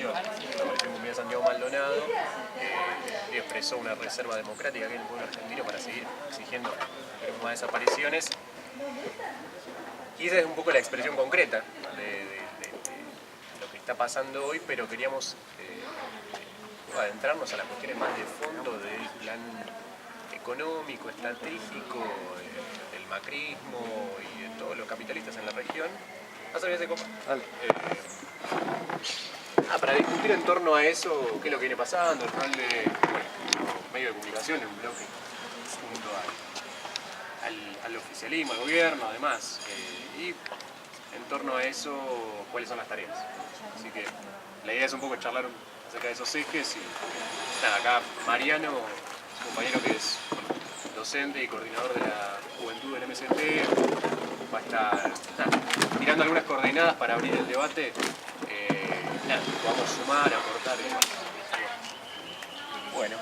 movilización. Apareció en cumpleaños de Santiago Maldonado y expresó una reserva democrática que hay en el pueblo argentino para seguir exigiendo más desapariciones. Y esa es un poco la expresión concreta de lo que está pasando hoy, pero queríamos adentrarnos a las cuestiones más de fondo del plan económico, estratégico, del macrismo y de todos los capitalistas en la región. ¿De copa? Para discutir en torno a eso, qué es lo que viene pasando, el rol de medio de comunicación en un bloque junto al oficialismo, al gobierno, además, y en torno a eso, cuáles son las tareas. Así que la idea es un poco charlar acerca de esos ejes y nada, acá Mariano, un compañero que es docente y coordinador de la juventud del MST, va a estar tirando algunas coordenadas para abrir el debate. Podamos sumar, aportar y demás. Bueno,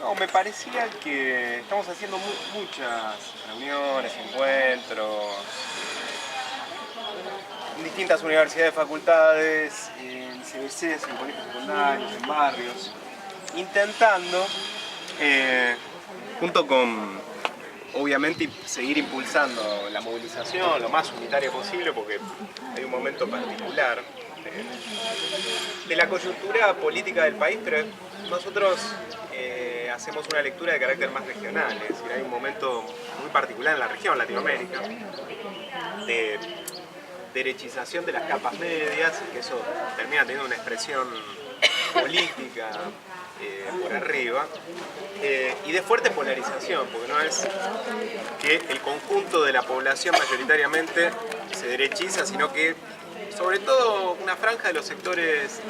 no, me parecía que estamos haciendo muchas reuniones, encuentros en distintas universidades, facultades, en CBCs, en colegios secundarios, en barrios, intentando, junto con, obviamente, seguir impulsando la movilización lo más unitaria posible, porque hay un momento particular de la coyuntura política del país, pero nosotros hacemos una lectura de carácter más regional, es decir, hay un momento muy particular en la región, Latinoamérica, de derechización de las capas medias, y que eso termina teniendo una expresión política por arriba, y de fuerte polarización, porque no es que el conjunto de la población mayoritariamente se derechiza, sino que sobre todo una franja de los sectores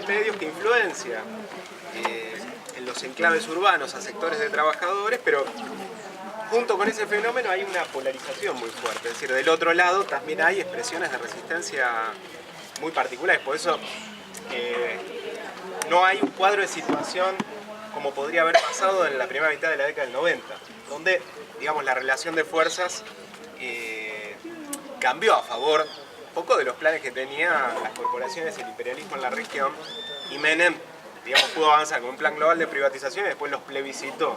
medios que influencia en los enclaves urbanos a sectores de trabajadores, pero junto con ese fenómeno hay una polarización muy fuerte, es decir, del otro lado también hay expresiones de resistencia muy particulares, por eso no hay un cuadro de situación como podría haber pasado en la primera mitad de la década del 90, donde, digamos, la relación de fuerzas cambió a favor un poco de los planes que tenían las corporaciones y el imperialismo en la región, y Menem, digamos, pudo avanzar con un plan global de privatización y después los plebiscitó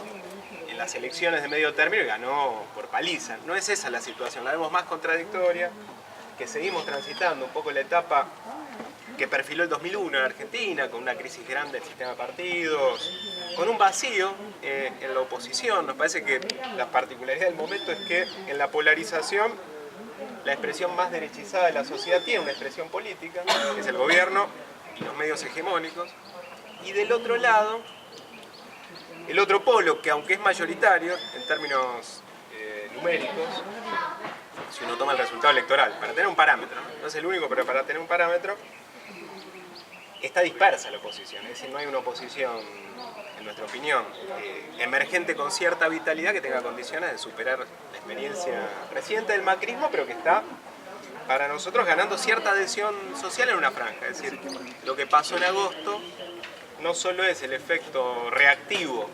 en las elecciones de medio término y ganó por paliza. No es esa la situación, la vemos más contradictoria, que seguimos transitando un poco la etapa que perfiló el 2001 en Argentina, con una crisis grande del sistema de partidos, con un vacío en la oposición. Nos parece que la particularidad del momento es que en la polarización la expresión más derechizada de la sociedad tiene una expresión política, que es el gobierno y los medios hegemónicos, y del otro lado, el otro polo, que aunque es mayoritario en términos numéricos, si uno toma el resultado electoral, para tener un parámetro, no es el único, pero para tener un parámetro, está dispersa la oposición, es decir, no hay una oposición, en nuestra opinión, emergente con cierta vitalidad que tenga condiciones de superar la experiencia reciente del macrismo, pero que está, para nosotros, ganando cierta adhesión social en una franja. Es decir, lo que pasó en agosto no solo es el efecto reactivo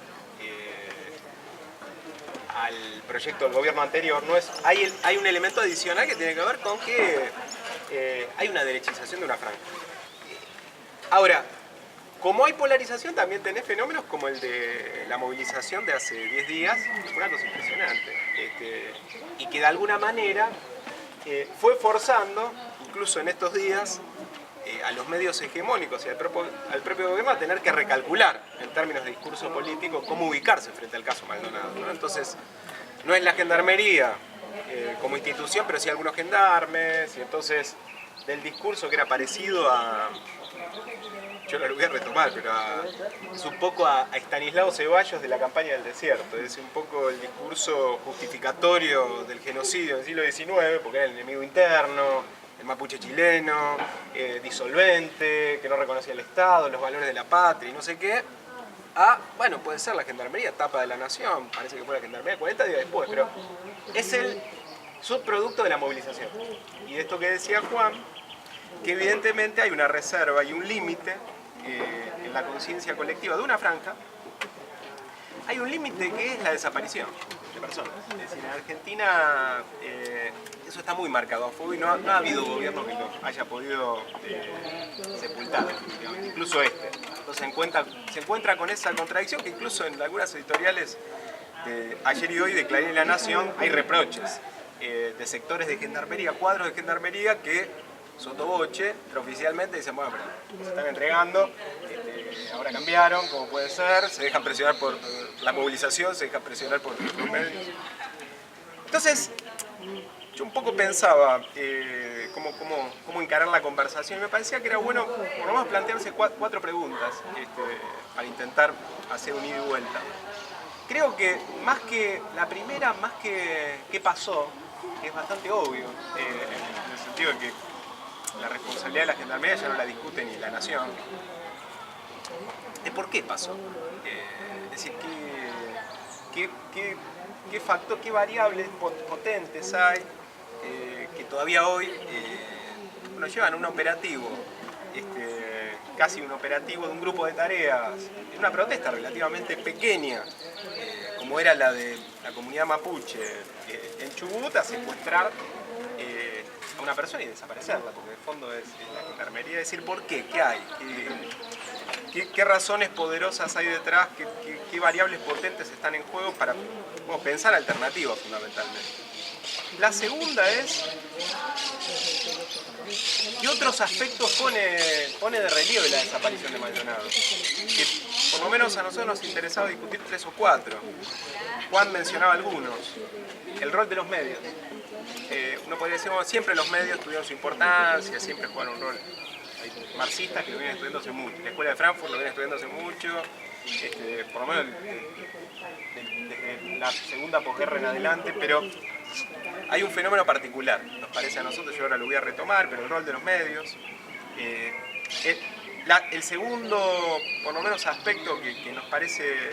al proyecto del gobierno anterior, no es, hay un elemento adicional que tiene que ver con que hay una derechización de una franja. Ahora, como hay polarización, también tenés fenómenos como el de la movilización de hace 10 días, que fue una cosa impresionante, y que de alguna manera fue forzando, incluso en estos días, a los medios hegemónicos y al propio gobierno a tener que recalcular, en términos de discurso político, cómo ubicarse frente al caso Maldonado, ¿no? Entonces, no es la gendarmería como institución, pero sí algunos gendarmes, y entonces del discurso que era parecido a... Yo no lo voy a retomar, pero es un poco a Estanislao Ceballos de la campaña del desierto, es un poco el discurso justificatorio del genocidio del siglo XIX, porque era el enemigo interno, el mapuche chileno, disolvente, que no reconocía el Estado, los valores de la patria y no sé qué, bueno, puede ser la gendarmería, tapa de la nación, parece que fue la gendarmería 40 días después, pero es el subproducto de la movilización. Y de esto que decía Juan, que evidentemente hay una reserva y un límite en la conciencia colectiva de una franja, hay un límite que es la desaparición de personas. Es decir, en Argentina eso está muy marcado a fuego y no ha habido gobierno que lo haya podido sepultar, definitivamente, incluso este. Entonces se encuentra con esa contradicción que incluso en algunas editoriales de ayer y hoy de Clarín y La Nación hay reproches de sectores de gendarmería, cuadros de gendarmería que sotoboche, extraoficialmente dicen, bueno, pero se están entregando, ahora cambiaron, ¿cómo puede ser? Se dejan presionar por la movilización, se dejan presionar por los medios. Entonces, yo un poco pensaba cómo encarar la conversación y me parecía que era bueno por lo menos plantearse cuatro preguntas para intentar hacer un ida y vuelta. Creo que la primera, más que qué pasó, que es bastante obvio, en el sentido de que la responsabilidad de la gendarmería ya no la discute ni la Nación, de por qué pasó. Es decir, qué variables potentes hay que todavía hoy nos llevan a un operativo, casi un operativo de un grupo de tareas, en una protesta relativamente pequeña, como era la de la comunidad mapuche en Chubut, a secuestrar a una persona y desaparecerla, porque en el fondo es la gendarmería, decir por qué, qué hay, qué razones poderosas hay detrás, qué variables potentes están en juego para pensar alternativas fundamentalmente. La segunda es qué otros aspectos pone de relieve la desaparición de Maldonado, que por lo menos a nosotros nos interesaba discutir 3 o 4. Juan mencionaba algunos. El rol de los medios. Uno podría decir, bueno, siempre los medios tuvieron su importancia, siempre jugaron un rol. Hay marxistas que lo vienen estudiando hace mucho, la Escuela de Frankfurt lo viene estudiando hace mucho, por lo menos desde la segunda posguerra en adelante, pero hay un fenómeno particular, nos parece a nosotros, yo ahora lo voy a retomar, pero el rol de los medios. El segundo, por lo menos, aspecto que nos parece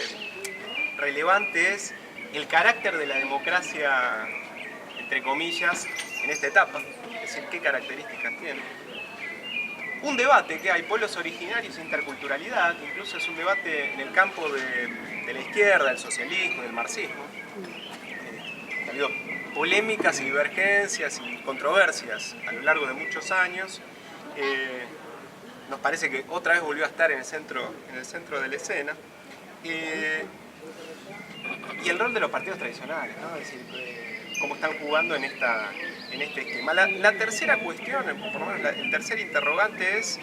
relevante es el carácter de la democracia, entre comillas, en esta etapa, es decir, qué características tiene. Un debate que hay, pueblos originarios e interculturalidad, que incluso es un debate en el campo de la izquierda, del socialismo, del marxismo. Ha habido polémicas y divergencias y controversias a lo largo de muchos años. Nos parece que otra vez volvió a estar en el centro de la escena. Y el rol de los partidos tradicionales, ¿no? Es decir, cómo están jugando en este esquema. La tercera cuestión, por lo menos el tercer interrogante es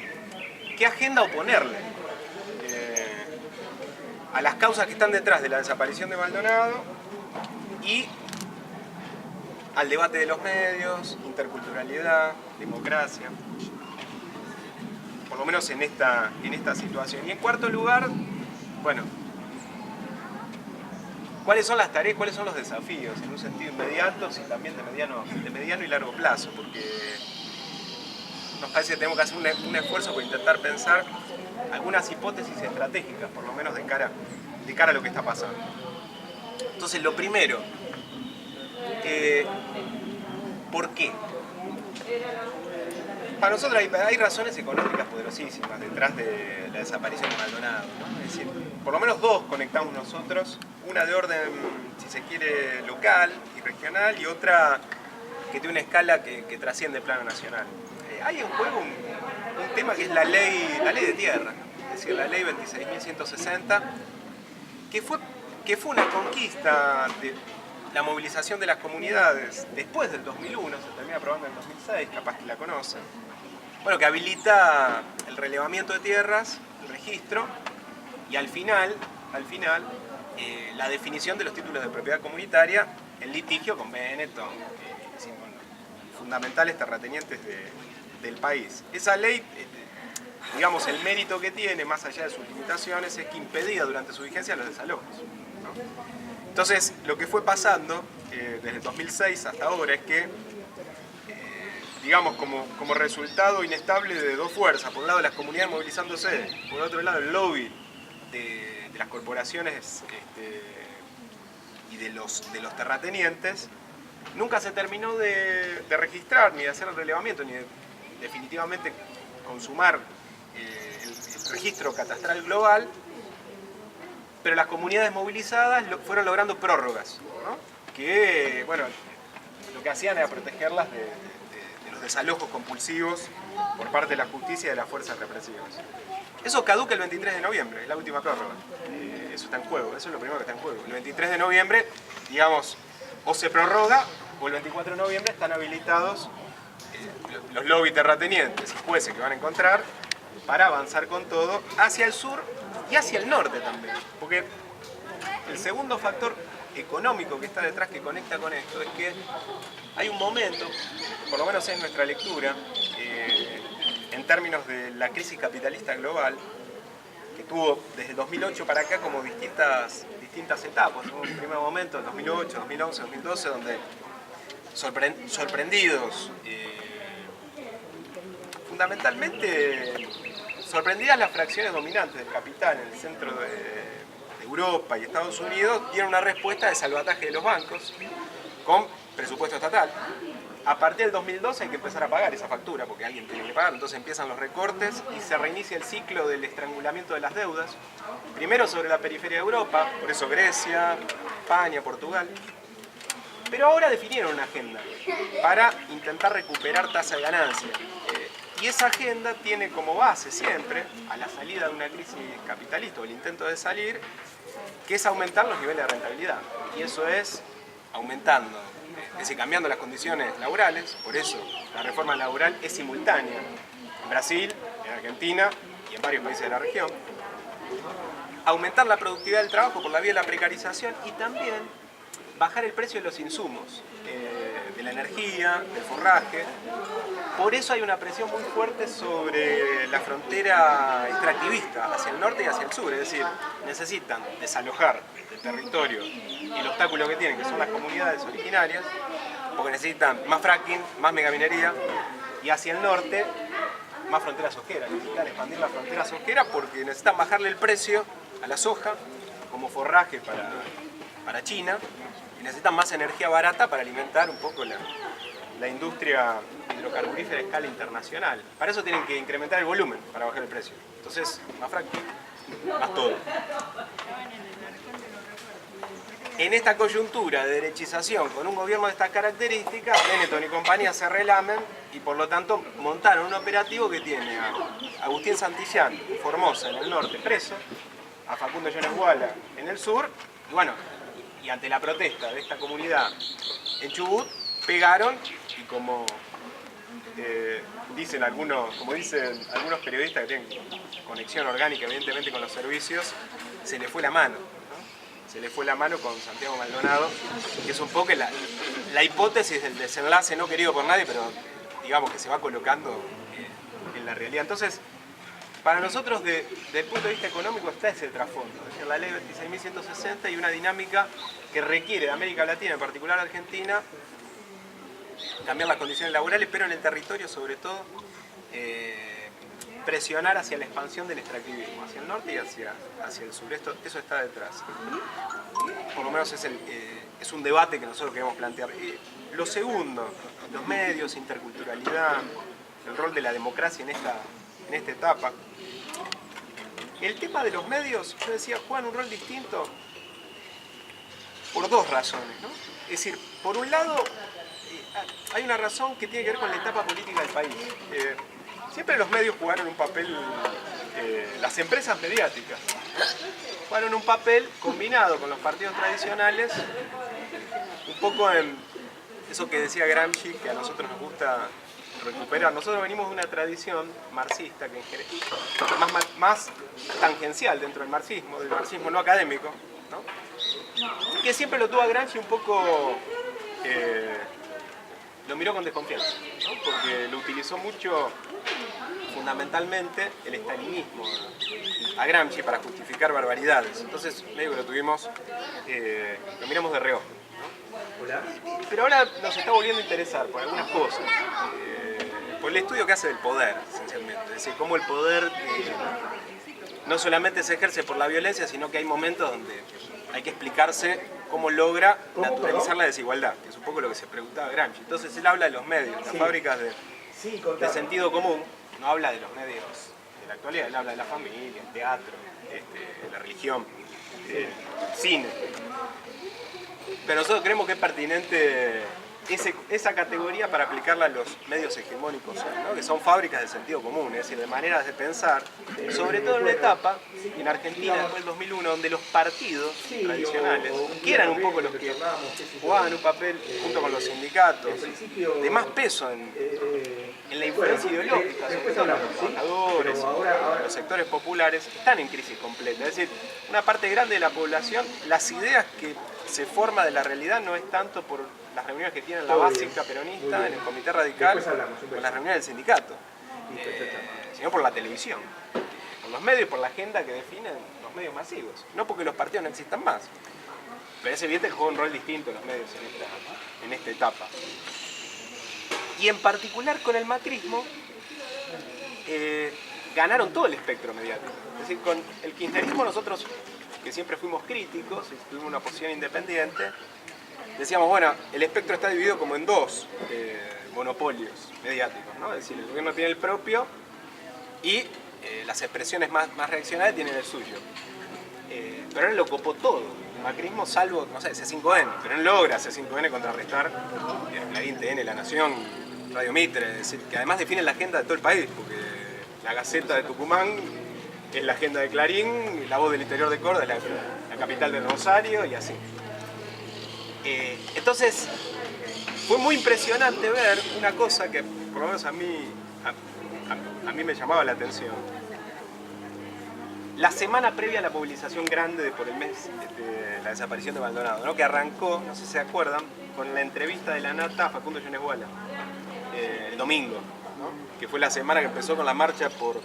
qué agenda oponerle a las causas que están detrás de la desaparición de Maldonado y al debate de los medios, interculturalidad, democracia, por lo menos en esta situación. Y en cuarto lugar, bueno, ¿cuáles son las tareas, cuáles son los desafíos en un sentido inmediato y también de mediano y largo plazo? Porque nos parece que tenemos que hacer un esfuerzo por intentar pensar algunas hipótesis estratégicas, por lo menos de cara a lo que está pasando. Entonces, lo primero, ¿por qué? Para nosotros hay razones económicas poderosísimas detrás de la desaparición de Maldonado, ¿no? Es decir, por lo menos dos conectamos nosotros, una de orden, si se quiere, local y regional, y otra que tiene una escala que trasciende el plano nacional. Hay en juego un tema que es la ley de tierra, es decir, la ley 26.160, que fue una conquista de la movilización de las comunidades después del 2001, se termina aprobando en el 2006, capaz que la conocen. Bueno, que habilita el relevamiento de tierras, el registro, y al final la definición de los títulos de propiedad comunitaria en litigio con Benetton, con fundamentales terratenientes del país. Esa ley, digamos, el mérito que tiene, más allá de sus limitaciones, es que impedía durante su vigencia los desalojos, ¿no? Entonces, lo que fue pasando desde el 2006 hasta ahora es que, digamos, como resultado inestable de dos fuerzas, por un lado las comunidades movilizándose, por otro lado el lobby de las corporaciones y de los terratenientes, nunca se terminó de registrar, ni de hacer el relevamiento, ni de definitivamente consumar el registro catastral global, pero las comunidades movilizadas fueron logrando prórrogas, ¿no? Que, bueno, lo que hacían era protegerlas de los desalojos compulsivos por parte de la justicia y de las fuerzas represivas. Eso caduca el 23 de noviembre, es la última prórroga. Eso está en juego, eso es lo primero que está en juego. El 23 de noviembre, digamos, o se prorroga o el 24 de noviembre están habilitados los lobbies terratenientes y jueces que van a encontrar para avanzar con todo hacia el sur y hacia el norte también. Porque el segundo factor económico que está detrás, que conecta con esto, es que hay un momento, por lo menos en nuestra lectura, en términos de la crisis capitalista global, que tuvo desde 2008 para acá como distintas etapas. Hubo un primer momento en 2008, 2011, 2012, donde sorprendidos, fundamentalmente sorprendidas las fracciones dominantes del capital en el centro de Europa y Estados Unidos, dieron una respuesta de salvataje de los bancos con presupuesto estatal. A partir del 2012 hay que empezar a pagar esa factura porque alguien tiene que pagar, entonces empiezan los recortes y se reinicia el ciclo del estrangulamiento de las deudas, primero sobre la periferia de Europa, por eso Grecia, España, Portugal, pero ahora definieron una agenda para intentar recuperar tasa de ganancia. Y esa agenda tiene como base siempre, a la salida de una crisis capitalista o el intento de salir, que es aumentar los niveles de rentabilidad. Y eso es aumentando, es decir, cambiando las condiciones laborales. Por eso la reforma laboral es simultánea en Brasil, en Argentina y en varios países de la región. Aumentar la productividad del trabajo por la vía de la precarización y también bajar el precio de los insumos, de la energía, del forraje. Por eso hay una presión muy fuerte sobre la frontera extractivista hacia el norte y hacia el sur, es decir, necesitan desalojar el territorio y el obstáculo que tienen, que son las comunidades originarias, porque necesitan más fracking, más megaminería, y hacia el norte más frontera sojera, necesitan expandir la frontera sojera porque necesitan bajarle el precio a la soja como forraje para China, y necesitan más energía barata para alimentar un poco la industria hidrocarburífera a escala internacional. Para eso tienen que incrementar el volumen para bajar el precio. Entonces, más fracking, más todo. En esta coyuntura de derechización con un gobierno de estas características, Benetton y compañía se relamen y por lo tanto montaron un operativo que tiene a Agustín Santillán, Formosa, en el norte, preso, a Facundo Yonesguala en el sur, y bueno, y ante la protesta de esta comunidad en Chubut, pegaron y como dicen algunos periodistas que tienen conexión orgánica evidentemente con los servicios, se le fue la mano, ¿no? Se le fue la mano con Santiago Maldonado, que es un poco la hipótesis del desenlace no querido por nadie, pero digamos que se va colocando en la realidad. Entonces, para nosotros, desde el punto de vista económico, está ese trasfondo, es decir, la ley 26.160 y una dinámica que requiere de América Latina, en particular Argentina, cambiar las condiciones laborales, pero en el territorio sobre todo presionar hacia la expansión del extractivismo, hacia el norte y hacia el sur. Eso está detrás. Por lo menos es un debate que nosotros queremos plantear. Lo segundo, los medios, interculturalidad, el rol de la democracia en esta etapa. El tema de los medios, yo decía, juegan un rol distinto por dos razones, ¿no? Es decir, por un lado, hay una razón que tiene que ver con la etapa política del país. Siempre los medios jugaron un papel, las empresas mediáticas, jugaron un papel combinado con los partidos tradicionales, un poco en eso que decía Gramsci, que a nosotros nos gusta recuperar. Nosotros venimos de una tradición marxista que más tangencial dentro del marxismo no académico, ¿no? Que siempre lo tuvo a Gramsci un poco, lo miró con desconfianza, ¿no? Porque lo utilizó mucho, fundamentalmente, el estalinismo a Gramsci para justificar barbaridades. Entonces, medio que lo tuvimos, lo miramos de reojo, ¿no? Pero ahora nos está volviendo a interesar por algunas cosas. Por el estudio que hace del poder, esencialmente. Es decir, cómo el poder no solamente se ejerce por la violencia, sino que hay momentos donde hay que explicarse cómo logra naturalizar la desigualdad, que es un poco lo que se preguntaba Gramsci. Entonces él habla de los medios, las fábricas de sentido común, no habla de los medios de la actualidad, él habla de la familia, el teatro, la religión, cine. Pero nosotros creemos que es pertinente esa categoría para aplicarla a los medios hegemónicos, ¿no? Que son fábricas del sentido común, es decir, de maneras de pensar, sobre todo en una etapa, en Argentina después del 2001, donde los partidos tradicionales, que eran un poco los que jugaban un papel junto con los sindicatos, de más peso en la influencia ideológica, sobre todo los trabajadores, los sectores populares, están en crisis completa. Es decir, una parte grande de la población, las ideas que se forma de la realidad no es tanto por las reuniones que tiene la básica peronista en el comité radical o las reuniones del sindicato, sino por la televisión, por los medios, por la agenda que definen los medios masivos. No porque los partidos no existan más, pero es evidente que juegan un rol distinto los medios en esta etapa. Y en particular con el macrismo, ganaron todo el espectro mediático. Es decir, con el kirchnerismo nosotros, que siempre fuimos críticos y tuvimos una posición independiente, decíamos, bueno, el espectro está dividido como en dos monopolios mediáticos, ¿no? Es decir, el gobierno tiene el propio y las expresiones más reaccionarias tienen el suyo. Pero él lo copó todo. El macrismo, salvo, no sé, C5N, pero él logra C5N contrarrestar Clarín, TN, La Nación, Radio Mitre, es decir, que además define la agenda de todo el país, porque la Gaceta de Tucumán es la agenda de Clarín, La Voz del Interior de Córdoba es la capital del Rosario y así. Entonces, fue muy impresionante ver una cosa que por lo menos a mí me llamaba la atención. La semana previa a la movilización grande por el mes de la desaparición de Maldonado, ¿no? Que arrancó, no sé si se acuerdan, con la entrevista de la Nata a Facundo Yonesguala, el domingo, ¿no? Que fue la semana que empezó con la marcha por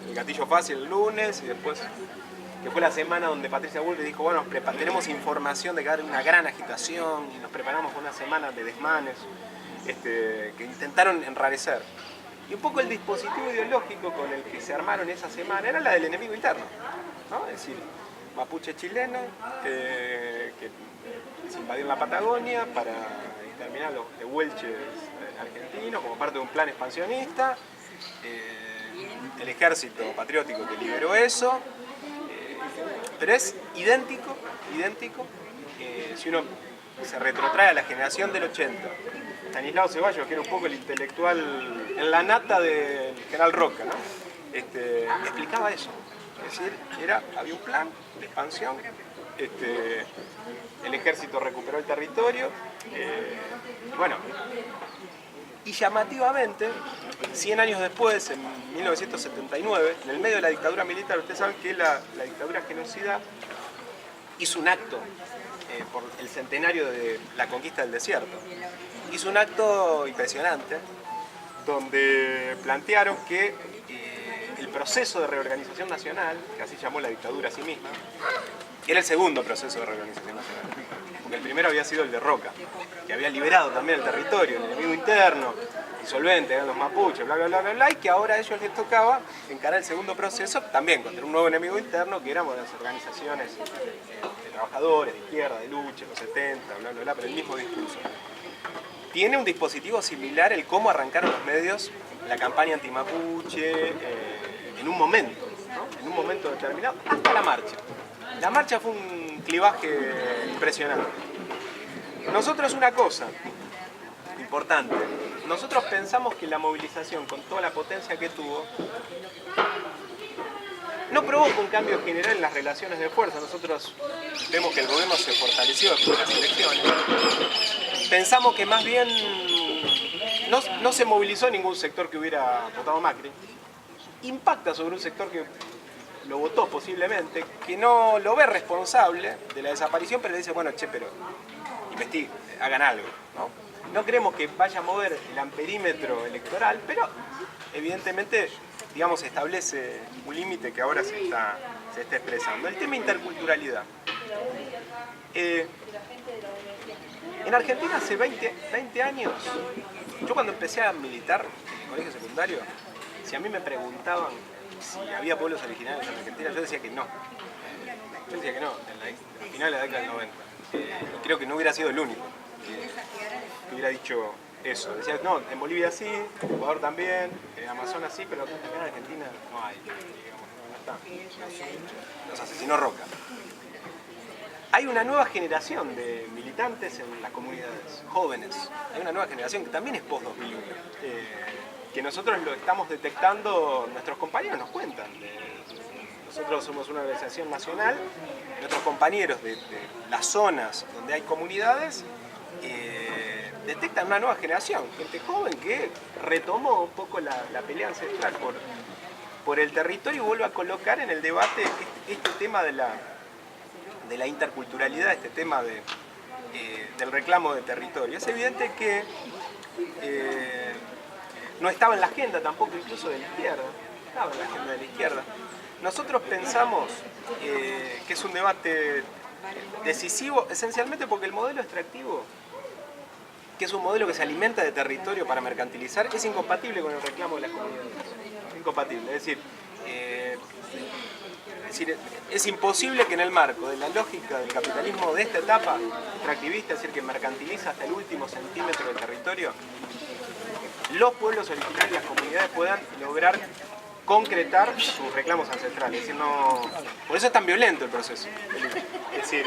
el Gatillo Fácil el lunes y después que fue la semana donde Patricia Bullrich dijo, bueno, tenemos información de que va a haber una gran agitación y nos preparamos para una semana de desmanes que intentaron enrarecer. Y un poco el dispositivo ideológico con el que se armaron esa semana era la del enemigo interno, ¿no? Es decir, mapuche chileno que se invadió la Patagonia para exterminar los tehuelches argentinos como parte de un plan expansionista, el ejército patriótico que liberó eso, pero es idéntico, si uno se retrotrae a la generación del 80. Stanislao Ceballos, que era un poco el intelectual en la nata del general Roca, ¿no? Explicaba eso. Es decir, había un plan de expansión, el ejército recuperó el territorio, bueno, y llamativamente, 100 años después, en 1979, en el medio de la dictadura militar, ustedes saben que la dictadura genocida hizo un acto por el centenario de la conquista del desierto. Hizo un acto impresionante donde plantearon que el proceso de reorganización nacional, que así llamó la dictadura a sí misma, era el segundo proceso de reorganización nacional. Porque el primero había sido el de Roca, que había liberado también el territorio, el enemigo interno, disolvente, eran los mapuches, bla, bla, bla, bla, bla, y que ahora a ellos les tocaba encarar el segundo proceso también contra un nuevo enemigo interno, que éramos las organizaciones de trabajadores, de izquierda, de lucha, los 70, bla, bla, bla, pero el mismo discurso. Tiene un dispositivo similar el cómo arrancaron los medios la campaña antimapuche en un momento, ¿no? En un momento determinado, hasta la marcha. La marcha fue un clivaje impresionante. Nosotros una cosa importante, nosotros pensamos que la movilización con toda la potencia que tuvo no provoca un cambio general en las relaciones de fuerza. Nosotros vemos que el gobierno se fortaleció después de las elecciones. Pensamos que más bien no se movilizó ningún sector que hubiera votado Macri. Impacta sobre un sector que lo votó posiblemente, que no lo ve responsable de la desaparición, pero le dice, bueno, che, pero investiguen, hagan algo, ¿no? No creemos que vaya a mover el amperímetro electoral, pero evidentemente, digamos, establece un límite que ahora se está expresando. El tema interculturalidad. En Argentina hace 20 años, yo cuando empecé a militar en el colegio secundario, si a mí me preguntaban si había pueblos originarios en Argentina, yo decía que no. Yo decía que no, al final de la década del 90. Creo que no hubiera sido el único que hubiera dicho eso. Decía, no, en Bolivia sí, en Ecuador también, en Amazonas sí, pero en Argentina no hay, digamos, no está. Los asesinó Roca. hay una nueva generación de militantes en las comunidades, jóvenes. Hay una nueva generación que también es post-2001, que nosotros lo estamos detectando, nuestros compañeros nos cuentan. Nosotros somos una organización nacional, nuestros compañeros de las zonas donde hay comunidades detectan una nueva generación, gente joven que retomó un poco la pelea ancestral por el territorio y vuelve a colocar en el debate este tema de la interculturalidad, este tema del reclamo de territorio. Es evidente que no estaba en la agenda tampoco incluso de la izquierda, estaba en la agenda de la izquierda. Nosotros pensamos que es un debate decisivo esencialmente porque el modelo extractivo, que es un modelo que se alimenta de territorio para mercantilizar, es incompatible con el reclamo de las comunidades. Incompatible, es decir, es imposible que en el marco de la lógica del capitalismo de esta etapa extractivista, es decir, que mercantiliza hasta el último centímetro del territorio, los pueblos originarios y las comunidades puedan lograr concretar sus reclamos ancestrales. Es decir, no... Por eso es tan violento el proceso. Es decir,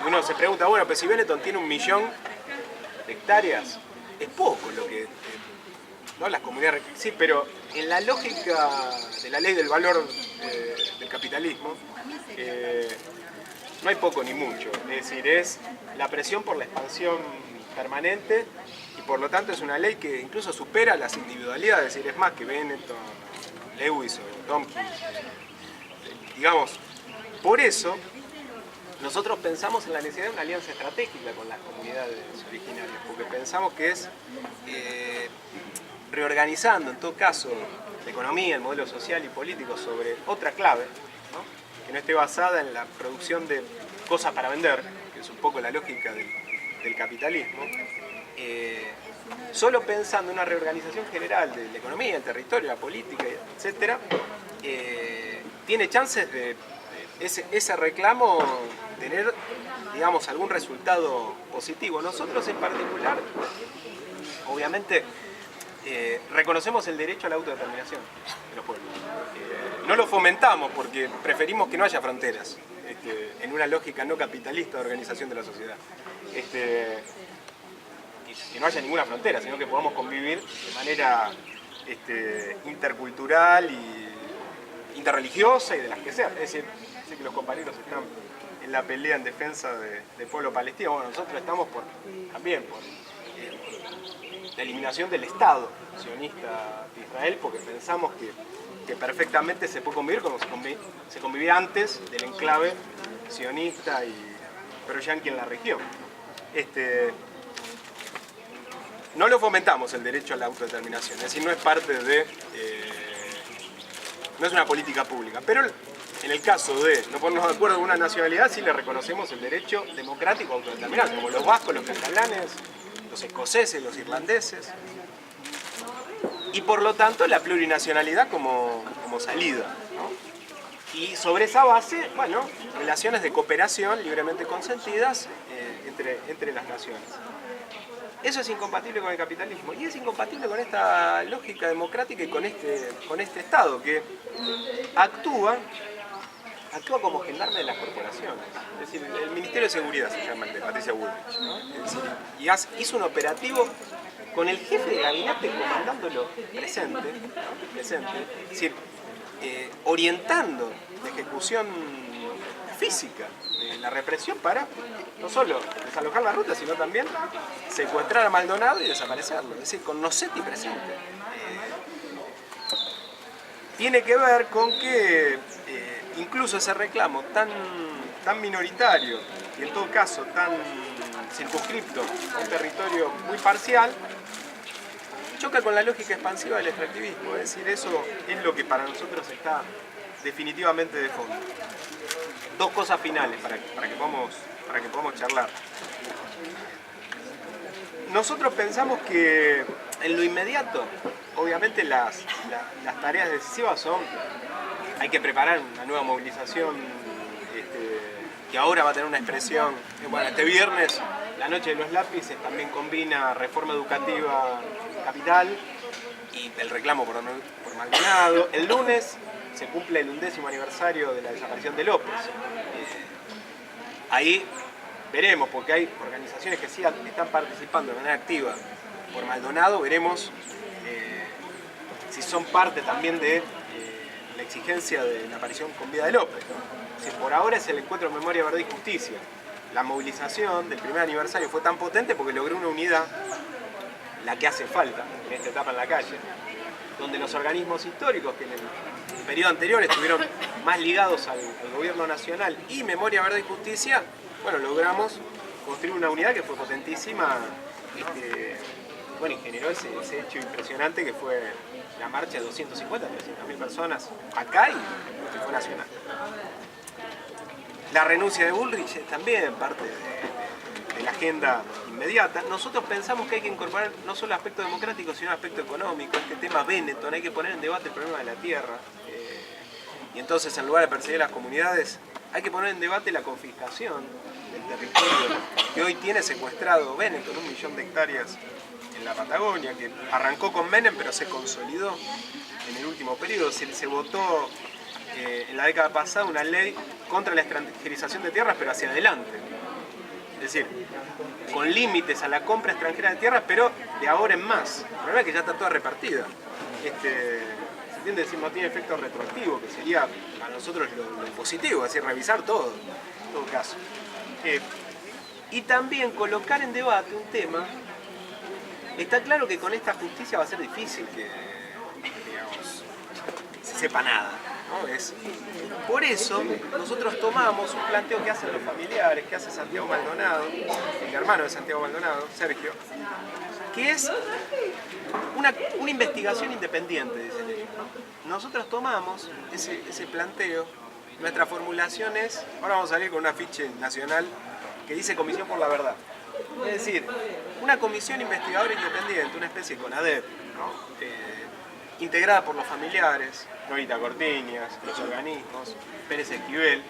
uno se pregunta, bueno, pero si Benetton tiene 1 millón de hectáreas, es poco lo que... ¿no? Las comunidades... Sí, pero en la lógica de la ley del valor del capitalismo, no hay poco ni mucho. Es decir, es la presión por la expansión permanente y por lo tanto es una ley que incluso supera las individualidades. Es decir, es más que Benetton, Lewis o Tompkins. Digamos, por eso nosotros pensamos en la necesidad de una alianza estratégica con las comunidades originarias, porque pensamos que es reorganizando, en todo caso, la economía, el modelo social y político sobre otra clave, ¿no? Que no esté basada en la producción de cosas para vender, que es un poco la lógica del capitalismo, solo pensando en una reorganización general de la economía, el territorio, la política, etc., tiene chances de ese reclamo tener, digamos, algún resultado positivo. Nosotros en particular, obviamente, reconocemos el derecho a la autodeterminación de los pueblos. No lo fomentamos porque preferimos que no haya fronteras, en una lógica no capitalista de organización de la sociedad. Que no haya ninguna frontera, sino que podamos convivir de manera intercultural y interreligiosa y de las que sean. Es decir, sé que los compañeros están en la pelea en defensa del pueblo palestino. Bueno, nosotros estamos también por la eliminación del Estado sionista de Israel, porque pensamos que perfectamente se puede convivir como se convivía antes del enclave sionista y pro-yanqui en la región. No lo fomentamos el derecho a la autodeterminación, es decir, no es parte de... no es una política pública, pero en el caso de no ponernos de acuerdo con una nacionalidad, sí le reconocemos el derecho democrático a autodeterminar, como los vascos, los catalanes, los escoceses, los irlandeses, y por lo tanto la plurinacionalidad como salida, ¿no? Y sobre esa base, bueno, relaciones de cooperación libremente consentidas entre las naciones. Eso es incompatible con el capitalismo y es incompatible con esta lógica democrática y con este Estado que actúa como gendarme de las corporaciones. Es decir, el Ministerio de Seguridad se llama el de Patricia Bullrich, ¿no? Es decir, y hizo un operativo con el jefe de gabinete comandándolo presente, ¿no? Es decir, orientando la ejecución física de la represión para no solo desalojar la ruta, sino también secuestrar a Maldonado y desaparecerlo. Es decir, con Nocetti presente. Tiene que ver con que incluso ese reclamo tan minoritario y en todo caso tan circunscripto a un territorio muy parcial, choca con la lógica expansiva del extractivismo. Es decir, eso es lo que para nosotros está definitivamente de fondo. Dos cosas finales para que podamos charlar. Nosotros pensamos que en lo inmediato, obviamente las tareas decisivas son, hay que preparar una nueva movilización que ahora va a tener una expresión. Bueno, este viernes, la Noche de los Lápices, también combina reforma educativa capital y el reclamo por Maldonado. El lunes se cumple el 11º aniversario de la desaparición de López. Ahí veremos, porque hay organizaciones que sí están participando de manera activa por Maldonado, veremos si son parte también de la exigencia de la aparición con vida de López, ¿no? Si por ahora es el encuentro Memoria, Verdad y Justicia. La movilización del primer aniversario fue tan potente porque logró una unidad, la que hace falta en esta etapa en la calle, donde los organismos históricos que en el periodo anterior estuvieron más ligados al gobierno nacional y Memoria, Verdad y Justicia, bueno, logramos construir una unidad que fue potentísima, bueno, y generó ese hecho impresionante que fue la marcha de 250, 300.000 personas acá y que fue nacional. La renuncia de Bullrich es también parte de la agenda inmediata. Nosotros pensamos que hay que incorporar no solo el aspecto democrático, sino el aspecto económico. Este tema Benetton, hay que poner en debate el problema de la tierra. Y entonces, en lugar de perseguir a las comunidades, hay que poner en debate la confiscación del territorio que hoy tiene secuestrado Benetton, 1 millón de hectáreas en la Patagonia, que arrancó con Menem pero se consolidó en el último periodo. Se votó en la década pasada una ley contra la extranjerización de tierras, pero hacia adelante. Es decir, con límites a la compra extranjera de tierras, pero de ahora en más. El problema es que ya está toda repartida. Se entiende decir, no tiene efecto retroactivo, que sería a nosotros lo positivo, es decir, revisar todo, en todo caso. Y también colocar en debate un tema. Está claro que con esta justicia va a ser difícil que, digamos, se sepa nada, ¿no? Por eso nosotros tomamos un planteo que hacen los familiares, que hace Santiago Maldonado, el hermano de Santiago Maldonado, Sergio, que es una investigación independiente, dicen ellos, ¿no? Nosotros tomamos ese planteo, nuestra formulación es, ahora vamos a salir con un afiche nacional que dice Comisión por la Verdad. Es decir, una comisión investigadora independiente, una especie de CONADEP, ¿no? Integrada por los familiares, Norita Cortiñas, los organismos, Pérez Esquivel,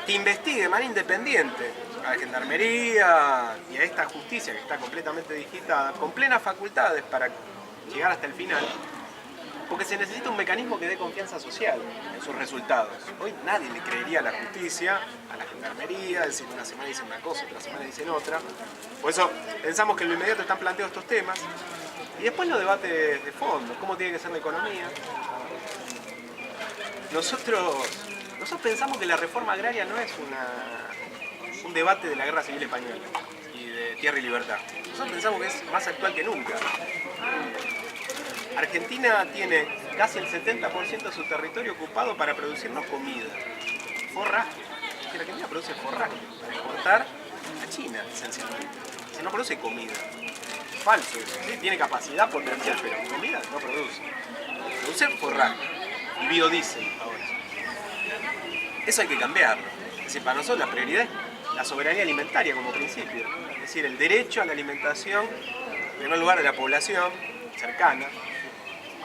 que investigue de manera independiente a la Gendarmería y a esta justicia que está completamente digitada, con plenas facultades para llegar hasta el final, porque se necesita un mecanismo que dé confianza social en sus resultados. Hoy nadie le creería a la justicia, a la Gendarmería, es decir, una semana dicen una cosa, otra semana dicen otra. Por eso pensamos que en lo inmediato están planteados estos temas. Y después los debates de fondo, cómo tiene que ser la economía. Nosotros pensamos que la reforma agraria no es un debate de la Guerra Civil Española y de Tierra y Libertad. Nosotros pensamos que es más actual que nunca. Argentina tiene casi el 70% de su territorio ocupado para producirnos comida, forraje. La Argentina produce forraje para exportar a China, esencialmente. No produce comida. Falso, ¿sí? Tiene capacidad potencial, pero comida no produce. Produce forraje y biodiesel ahora. Eso hay que cambiarlo. Es decir, para nosotros la prioridad es la soberanía alimentaria como principio. Es decir, el derecho a la alimentación, en primer lugar, de la población cercana,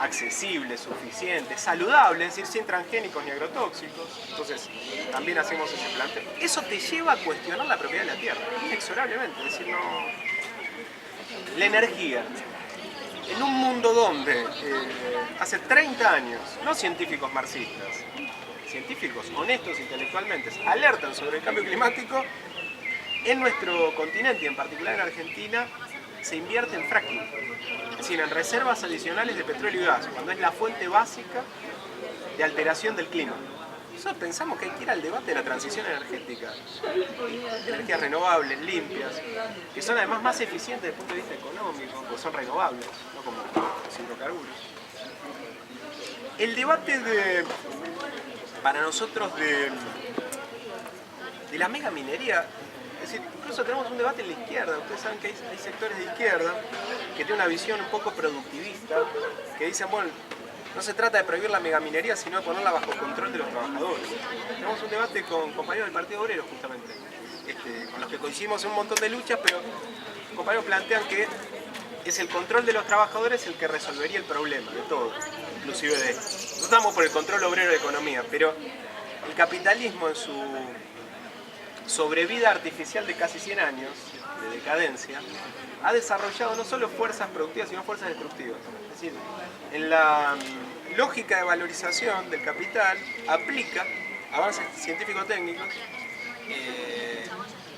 accesible, suficiente, saludable, es decir, sin transgénicos ni agrotóxicos. Entonces, también hacemos ese planteo. Eso te lleva a cuestionar la propiedad de la tierra, inexorablemente. Es decir, no... La energía. En un mundo donde hace 30 años, no científicos marxistas, científicos honestos intelectualmente, alertan sobre el cambio climático, en nuestro continente y en particular en Argentina, se invierte en fracking, es decir, en reservas adicionales de petróleo y gas, cuando es la fuente básica de alteración del clima. Nosotros pensamos que hay que ir al debate de la transición energética, de energías renovables, limpias, que son además más eficientes desde el punto de vista económico, porque son renovables, no como los hidrocarburos. El debate para nosotros de la megaminería, es decir, incluso tenemos un debate en la izquierda. Ustedes saben que hay sectores de izquierda que tienen una visión un poco productivista, que dicen, bueno, no se trata de prohibir la megaminería, sino de ponerla bajo control de los trabajadores. Tenemos un debate con compañeros del Partido Obrero, justamente, con los que coincidimos en un montón de luchas, pero los compañeros plantean que es el control de los trabajadores el que resolvería el problema de todo, inclusive de esto. Nosotros estamos por el control obrero de economía, pero el capitalismo en su sobrevida artificial de casi 100 años de decadencia, ha desarrollado no solo fuerzas productivas, sino fuerzas destructivas. Es decir, en la lógica de valorización del capital aplica avances científico-técnicos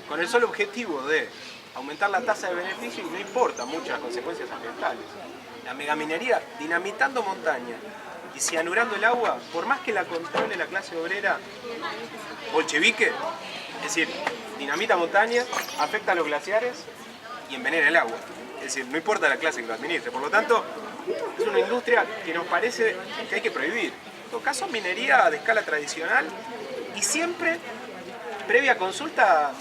con el solo objetivo de aumentar la tasa de beneficio y no importa mucho las consecuencias ambientales. La megaminería, dinamitando montaña y cianurando el agua, por más que la controle la clase obrera bolchevique, es decir, dinamita montaña, afecta a los glaciares y envenena el agua. Es decir, no importa la clase que lo administre. Por lo tanto, es una industria que nos parece que hay que prohibir. En todo caso, minería de escala tradicional y siempre previa consulta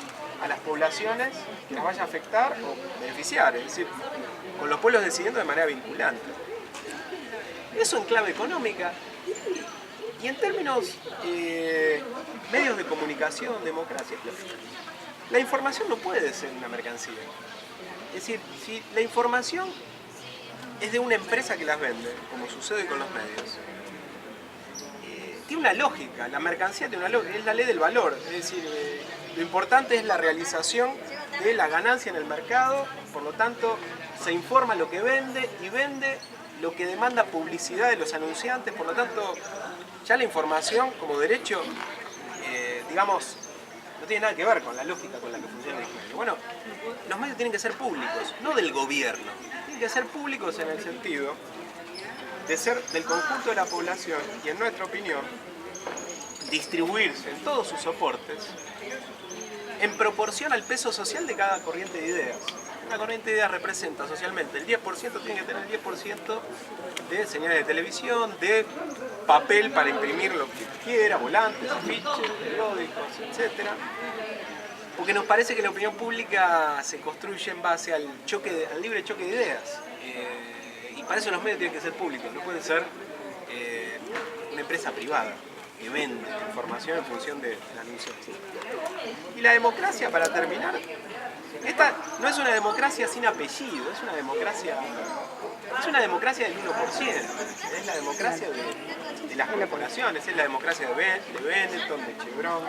a las poblaciones que las vaya a afectar o beneficiar. Es decir, con los pueblos decidiendo de manera vinculante. Eso en clave económica. Y en términos medios de comunicación, democracia, la información no puede ser una mercancía. Es decir, si la información es de una empresa que las vende, como sucede con los medios, tiene una lógica, la mercancía tiene una lógica, es la ley del valor. Es decir, lo importante es la realización de la ganancia en el mercado, por lo tanto se informa lo que vende y vende lo que demanda publicidad de los anunciantes, por lo tanto ya la información como derecho, digamos, no tiene nada que ver con la lógica con la que funciona el medio. Bueno, los medios tienen que ser públicos, no del gobierno, tienen que ser públicos en el sentido de ser del conjunto de la población y, en nuestra opinión, distribuirse en todos sus soportes en proporción al peso social de cada corriente de ideas. Una corriente de ideas representa socialmente el 10%, tiene que tener el 10% de señales de televisión, de papel para imprimir lo que quiera, volantes, afiches, periódicos, etc. Porque nos parece que la opinión pública se construye en base al libre choque de ideas. Y para eso los medios tienen que ser públicos, no pueden ser una empresa privada que vende información en función de anuncios. Y la democracia, para terminar, esta no es una democracia sin apellido, es una democracia del 1%, es la democracia de las corporaciones, es la democracia de Benetton, de Chevron,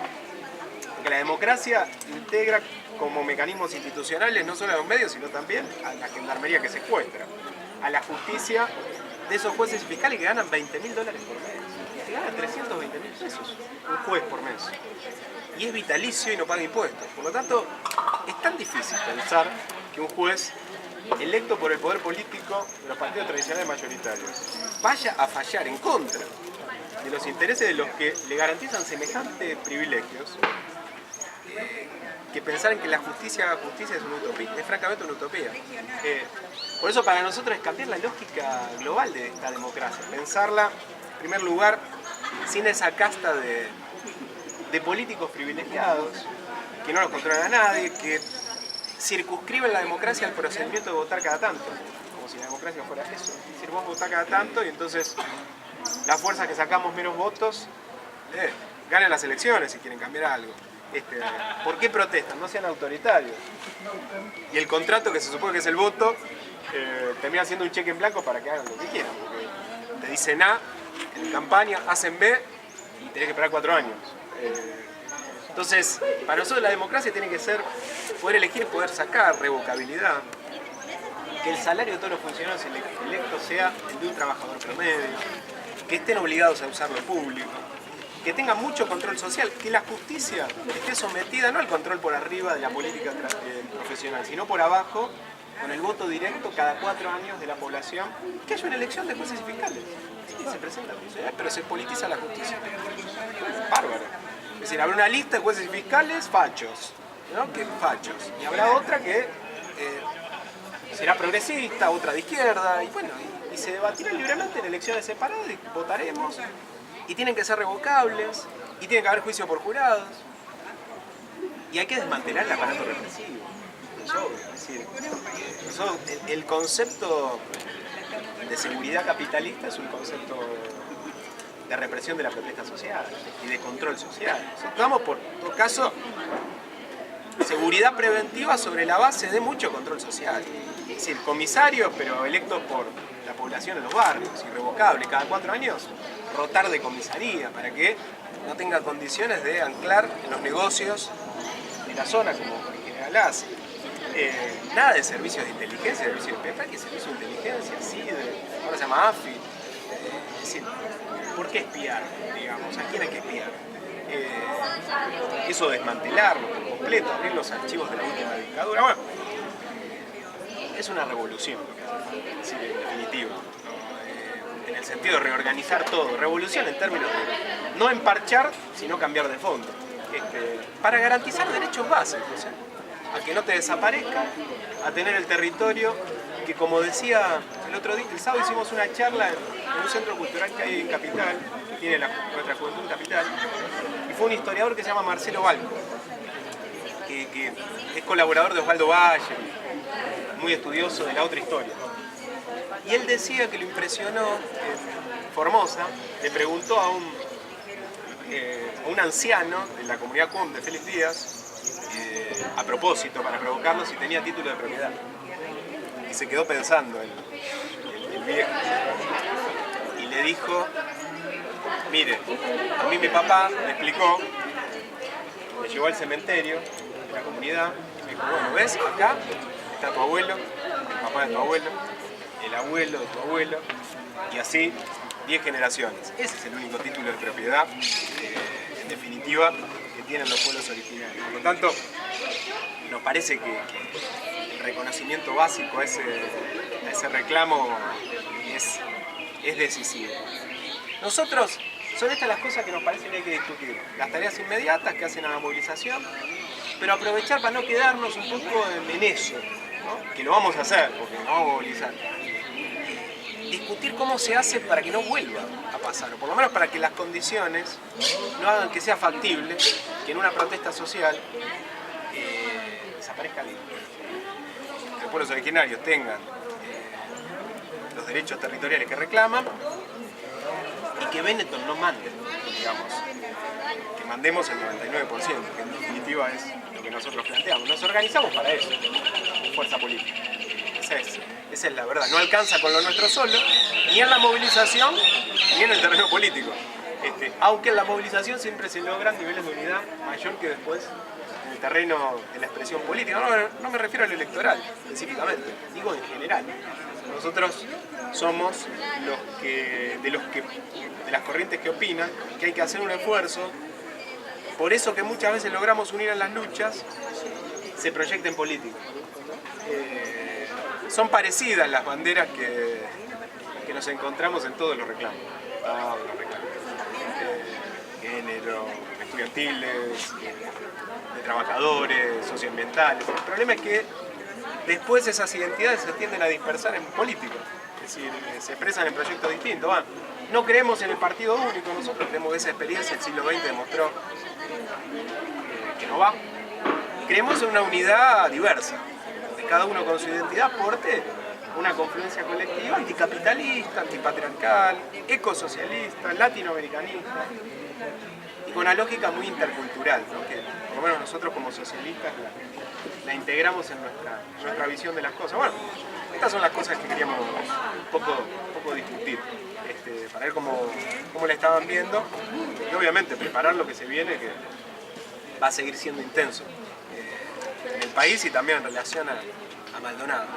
porque la democracia integra como mecanismos institucionales no solo a los medios, sino también a la gendarmería que secuestra, a la justicia de esos jueces y fiscales que ganan $20.000 por mes, que ganan 320.000 pesos un juez por mes, y es vitalicio y no paga impuestos. Por lo tanto, es tan difícil pensar que un juez electo por el poder político de los partidos tradicionales mayoritarios vaya a fallar en contra de los intereses de los que le garantizan semejantes privilegios, que pensar en que la justicia haga justicia es una utopía, es francamente una utopía. Por eso para nosotros es cambiar la lógica global de esta democracia, pensarla en primer lugar sin esa casta de políticos privilegiados que no los controlan a nadie, que circunscriben la democracia al procedimiento de votar cada tanto, como si la democracia fuera eso. Es decir, vos votás cada tanto y entonces las fuerzas que sacamos menos votos ganan las elecciones si quieren cambiar algo. ¿Por qué protestan? No sean autoritarios. Y el contrato, que se supone que es el voto, termina siendo un cheque en blanco para que hagan lo que quieran, porque te dicen A en campaña, hacen B y tenés que esperar 4 años. Entonces, para nosotros la democracia tiene que ser poder elegir, poder sacar, revocabilidad, que el salario de todos los funcionarios electos sea el de un trabajador promedio, que estén obligados a usar lo público, que tengan mucho control social, que la justicia esté sometida no al control por arriba de la política profesional, sino por abajo, con el voto directo cada 4 años de la población, que haya una elección de jueces y fiscales. Sí, se presenta la sociedad, pero se politiza la justicia. Bárbaro. Es decir, habrá una lista de jueces y fiscales fachos, ¿no? Que fachos. Y habrá otra que será progresista, otra de izquierda, y bueno, y se debatirá libremente en elecciones separadas y votaremos. Y tienen que ser revocables, y tiene que haber juicio por jurados. Y hay que desmantelar el aparato represivo. Es obvio. Es decir, el concepto de seguridad capitalista es un concepto de represión de la protesta social y de control social. Vamos por, en todo caso, seguridad preventiva sobre la base de mucho control social. Es decir, comisarios, pero electos por la población en los barrios, irrevocable, cada 4 años, rotar de comisaría para que no tenga condiciones de anclar en los negocios de la zona, como en general hace. Nada de servicios de inteligencia, servicios de PEPA, que servicios de inteligencia, sí, ahora se llama AFI. Es decir, ¿por qué espiar, digamos? ¿A quién hay que espiar? eso desmantelarlo por completo, abrir los archivos de la última dictadura. Bueno, es una revolución, sí, en definitiva, ¿no? En el sentido de reorganizar todo. Revolución en términos de no emparchar, sino cambiar de fondo. Para garantizar derechos básicos, a que no te desaparezca, a tener el territorio, que como decía el otro día, el sábado hicimos una charla en un centro cultural que hay en Capital, que tiene nuestra juventud en Capital, y fue un historiador que se llama Marcelo Balco, que es colaborador de Osvaldo Valle, muy estudioso de la otra historia. Y él decía que lo impresionó en Formosa, le preguntó a un anciano de la comunidad CUM de Félix Díaz, a propósito, para provocarlo, si tenía título de propiedad. Y se quedó pensando el viejo. Y le dijo, mire, a mí mi papá me explicó, me llevó al cementerio de la comunidad, y me dijo, bueno, ¿ves? Acá está tu abuelo, el papá de tu abuelo, el abuelo de tu abuelo, y así 10 generaciones. Ese es el único título de propiedad, en definitiva, que tienen los pueblos originarios. Por lo tanto, nos parece que el reconocimiento básico a ese reclamo es decisivo. Nosotros, son estas las cosas que nos parece que hay que discutir. Las tareas inmediatas que hacen a la movilización, pero aprovechar para no quedarnos un poco en eso, ¿no? Que lo vamos a hacer, porque nos vamos a movilizar. Discutir cómo se hace para que no vuelva a pasar, o por lo menos para que las condiciones no hagan que sea factible que en una protesta social desaparezca que los pueblos originarios tengan los derechos territoriales que reclaman y que Benetton no mande, digamos, que mandemos el 99%, que en definitiva es lo que nosotros planteamos. Nos organizamos para eso, fuerza política. Esa es la verdad. No alcanza con lo nuestro solo, ni en la movilización, ni en el terreno político. Aunque en la movilización siempre se logran niveles de unidad mayor que después en el terreno de la expresión política. No me refiero al electoral específicamente, digo en general. Nosotros somos de las corrientes que opinan que hay que hacer un esfuerzo. Por eso que muchas veces logramos unir en las luchas, se proyecta en política. Son parecidas las banderas que nos encontramos en todos los reclamos. Género, estudiantiles, de trabajadores, socioambientales. El problema es que después esas identidades se tienden a dispersar en política. Es decir, se expresan en proyectos distintos. No creemos en el partido único, nosotros creemos que esa experiencia del siglo XX demostró que no va. Creemos en una unidad diversa, donde cada uno con su identidad aporte una confluencia colectiva anticapitalista, antipatriarcal, ecosocialista, latinoamericanista y con una lógica muy intercultural, ¿no? Que por lo menos nosotros como socialistas la integramos en nuestra visión de las cosas. Bueno, estas son las cosas que queríamos un poco discutir, para ver cómo la estaban viendo y obviamente preparar lo que se viene, que va a seguir siendo intenso en el país y también en relación a Maldonado.